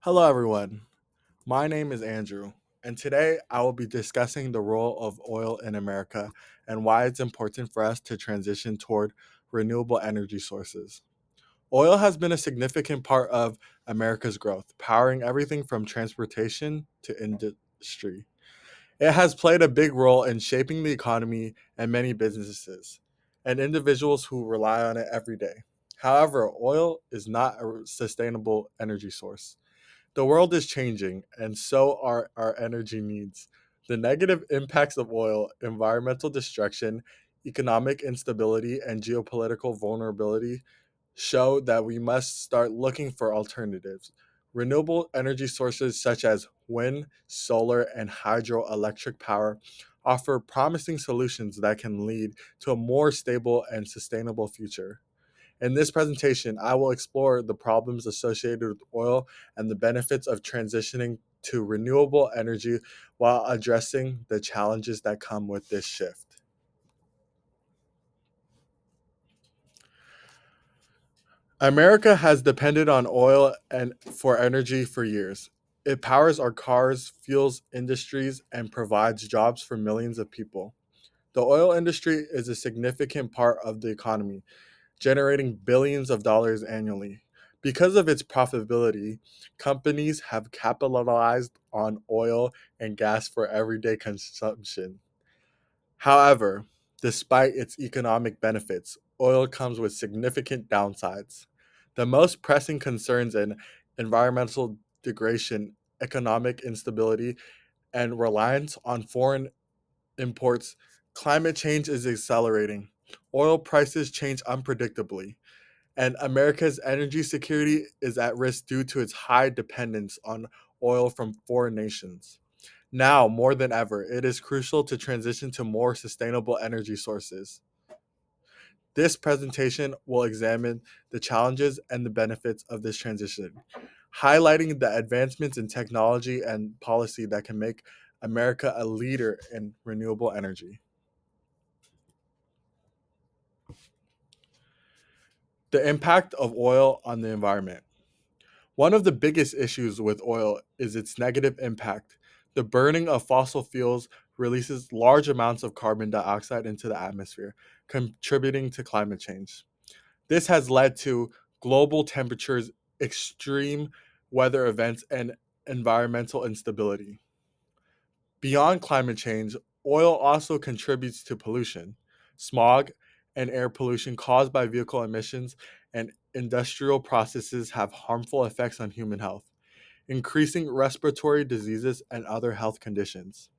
Hello, everyone. My name is Andrew, and today I will be discussing the role of oil in America and why it's important for us to transition toward renewable energy sources. Oil has been a significant part of America's growth, powering everything from transportation to industry. It has played a big role in shaping the economy and many businesses and individuals who rely on it every day. However, oil is not a sustainable energy source. The world is changing, and so are our energy needs. The negative impacts of oil, environmental destruction, economic instability, and geopolitical vulnerability show that we must start looking for alternatives. Renewable energy sources such as wind, solar, and hydroelectric power offer promising solutions that can lead to a more stable and sustainable future. In this presentation, I will explore the problems associated with oil and the benefits of transitioning to renewable energy while addressing the challenges that come with this shift. America has depended on oil and for energy for years. It powers our cars, fuels industries, and provides jobs for millions of people. The oil industry is a significant part of the economy, generating billions of dollars annually. Because of its profitability, companies have capitalized on oil and gas for everyday consumption. However, despite its economic benefits, oil comes with significant downsides. The most pressing concerns in environmental degradation, economic instability, and reliance on foreign imports. Climate change is accelerating. Oil prices change unpredictably, and America's energy security is at risk due to its high dependence on oil from foreign nations. Now, more than ever, it is crucial to transition to more sustainable energy sources. This presentation will examine the challenges and the benefits of this transition, highlighting the advancements in technology and policy that can make America a leader in renewable energy. The impact of oil on the environment. One of the biggest issues with oil is its negative impact. The burning of fossil fuels releases large amounts of carbon dioxide into the atmosphere, contributing to climate change. This has led to global temperatures, extreme weather events, and environmental instability. Beyond climate change, oil also contributes to pollution. Smog and air pollution caused by vehicle emissions and industrial processes have harmful effects on human health, increasing respiratory diseases and other health conditions.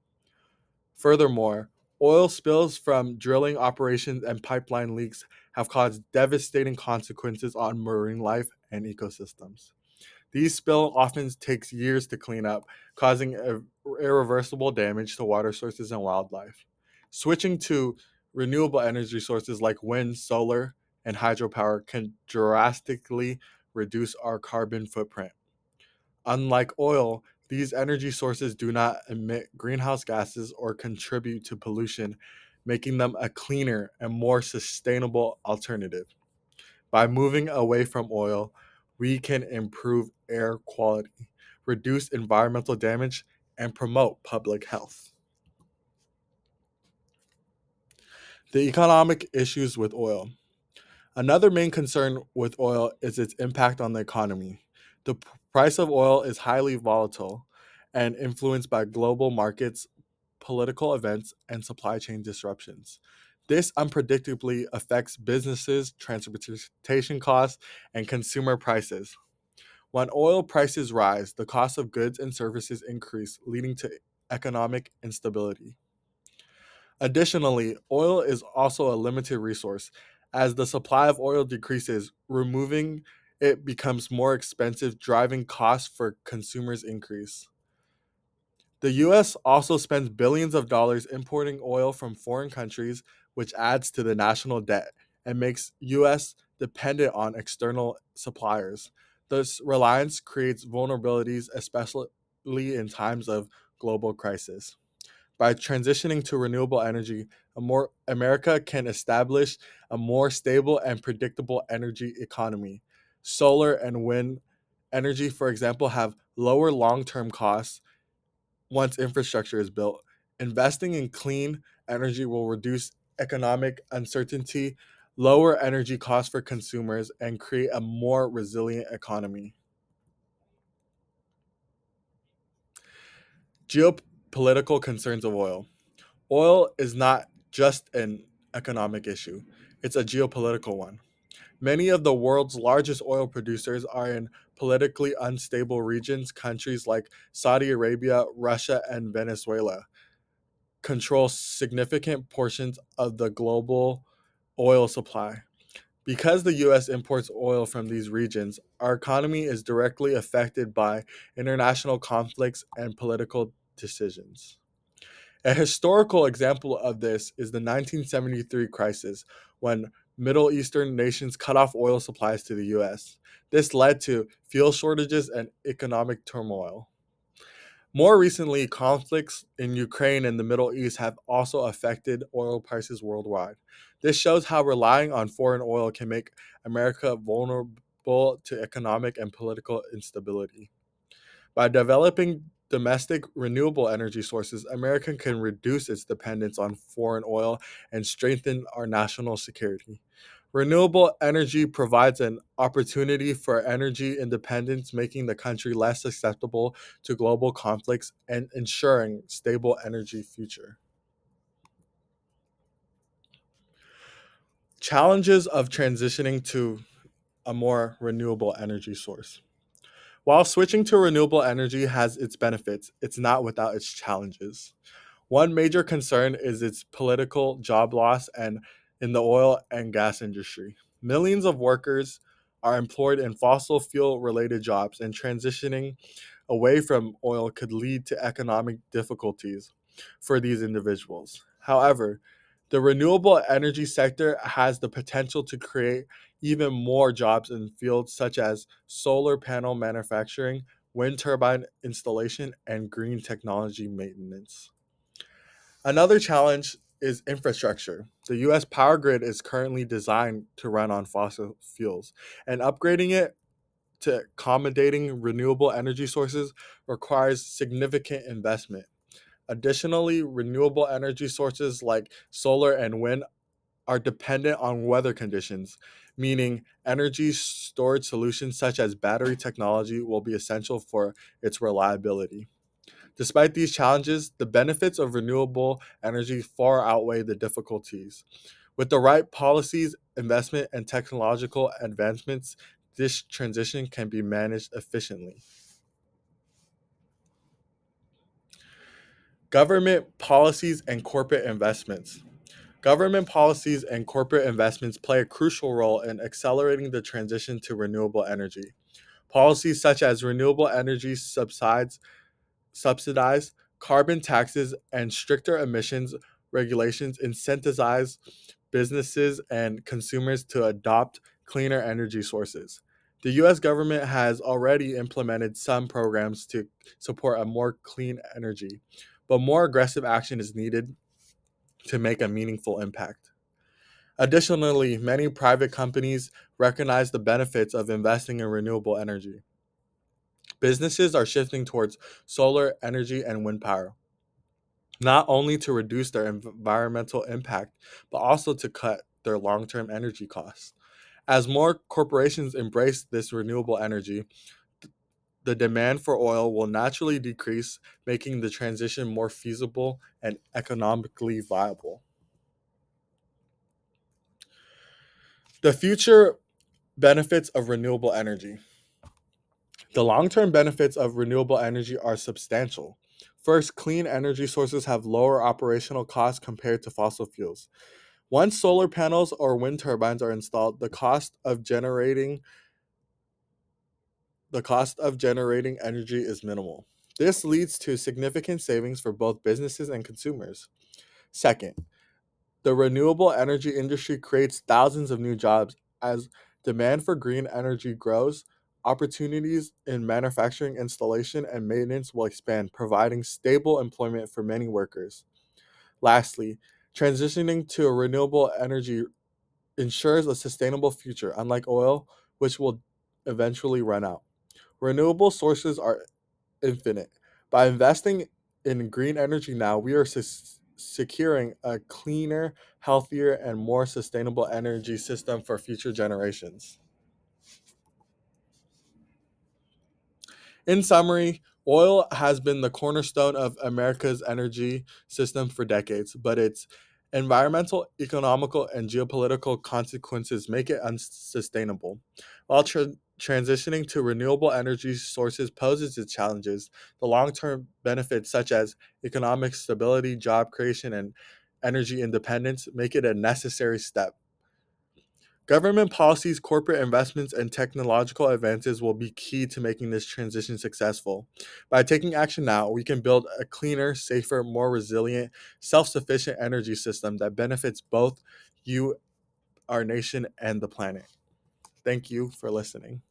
Furthermore, oil spills from drilling operations and pipeline leaks have caused devastating consequences on marine life and ecosystems. These spills often takes years to clean up, causing irreversible damage to water sources and wildlife. Switching to renewable energy sources like wind, solar, and hydropower can drastically reduce our carbon footprint. Unlike oil, these energy sources do not emit greenhouse gases or contribute to pollution, making them a cleaner and more sustainable alternative. By moving away from oil, we can improve air quality, reduce environmental damage, and promote public health. The economic issues with oil. Another main concern with oil is its impact on the economy. The price of oil is highly volatile and influenced by global markets, political events, and supply chain disruptions. This unpredictably affects businesses, transportation costs, and consumer prices. When oil prices rise, the cost of goods and services increase, leading to economic instability. Additionally, oil is also a limited resource. As the supply of oil decreases, removing it becomes more expensive, driving costs for consumers increase. The US also spends billions of dollars importing oil from foreign countries, which adds to the national debt and makes US dependent on external suppliers. This reliance creates vulnerabilities, especially in times of global crisis. By transitioning to renewable energy, America can establish a more stable and predictable energy economy. Solar and wind energy, for example, have lower long term costs once infrastructure is built. Investing in clean energy will reduce economic uncertainty, lower energy costs for consumers, and create a more resilient economy. Geopolitical concerns of oil. Oil is not just an economic issue, it's a geopolitical one. Many of the world's largest oil producers are in politically unstable regions. Countries like Saudi Arabia, Russia, and Venezuela control significant portions of the global oil supply. Because the US imports oil from these regions, our economy is directly affected by international conflicts and political decisions. A historical example of this is the 1973 crisis when Middle Eastern nations cut off oil supplies to the US. This led to fuel shortages and economic turmoil. More recently, conflicts in Ukraine and the Middle East have also affected oil prices worldwide. This shows how relying on foreign oil can make America vulnerable to economic and political instability. By developing domestic renewable energy sources, America can reduce its dependence on foreign oil and strengthen our national security. Renewable energy provides an opportunity for energy independence, making the country less susceptible to global conflicts and ensuring stable energy future. Challenges of transitioning to a more renewable energy source. While switching to renewable energy has its benefits, it's not without its challenges. One major concern is its political job loss and in the oil and gas industry. Millions of workers are employed in fossil fuel related jobs, and transitioning away from oil could lead to economic difficulties for these individuals. However, the renewable energy sector has the potential to create even more jobs in fields such as solar panel manufacturing, wind turbine installation, and green technology maintenance. Another challenge is infrastructure. The US power grid is currently designed to run on fossil fuels, and upgrading it to accommodating renewable energy sources requires significant investment. Additionally, renewable energy sources like solar and wind are dependent on weather conditions, meaning energy storage solutions such as battery technology will be essential for its reliability. Despite these challenges, the benefits of renewable energy far outweigh the difficulties. With the right policies, investment, and technological advancements, this transition can be managed efficiently. Government policies and corporate investments. Government policies and corporate investments play a crucial role in accelerating the transition to renewable energy. Policies such as renewable energy subsidize carbon taxes and stricter emissions regulations incentivize businesses and consumers to adopt cleaner energy sources. The US government has already implemented some programs to support a more clean energy, but more aggressive action is needed to make a meaningful impact. Additionally, many private companies recognize the benefits of investing in renewable energy. Businesses are shifting towards solar energy and wind power, not only to reduce their environmental impact, but also to cut their long term energy costs. As more corporations embrace this renewable energy, the demand for oil will naturally decrease, making the transition more feasible and economically viable. The future benefits of renewable energy. The long term benefits of renewable energy are substantial. First, clean energy sources have lower operational costs compared to fossil fuels. Once solar panels or wind turbines are installed, the cost of generating energy is minimal. This leads to significant savings for both businesses and consumers. Second, the renewable energy industry creates thousands of new jobs as demand for green energy grows. Opportunities in manufacturing, installation, and maintenance will expand, providing stable employment for many workers. Lastly, transitioning to a renewable energy ensures a sustainable future, unlike oil, which will eventually run out. Renewable sources are infinite. By investing in green energy now, we are securing a cleaner, healthier, and more sustainable energy system for future generations. In summary, oil has been the cornerstone of America's energy system for decades, but its environmental, economical, and geopolitical consequences make it unsustainable. While transitioning to renewable energy sources poses its challenges, the long term benefits, such as economic stability, job creation, and energy independence, make it a necessary step. Government policies, corporate investments, and technological advances will be key to making this transition successful. By taking action now, we can build a cleaner, safer, more resilient, self sufficient energy system that benefits both you, our nation, and the planet. Thank you for listening.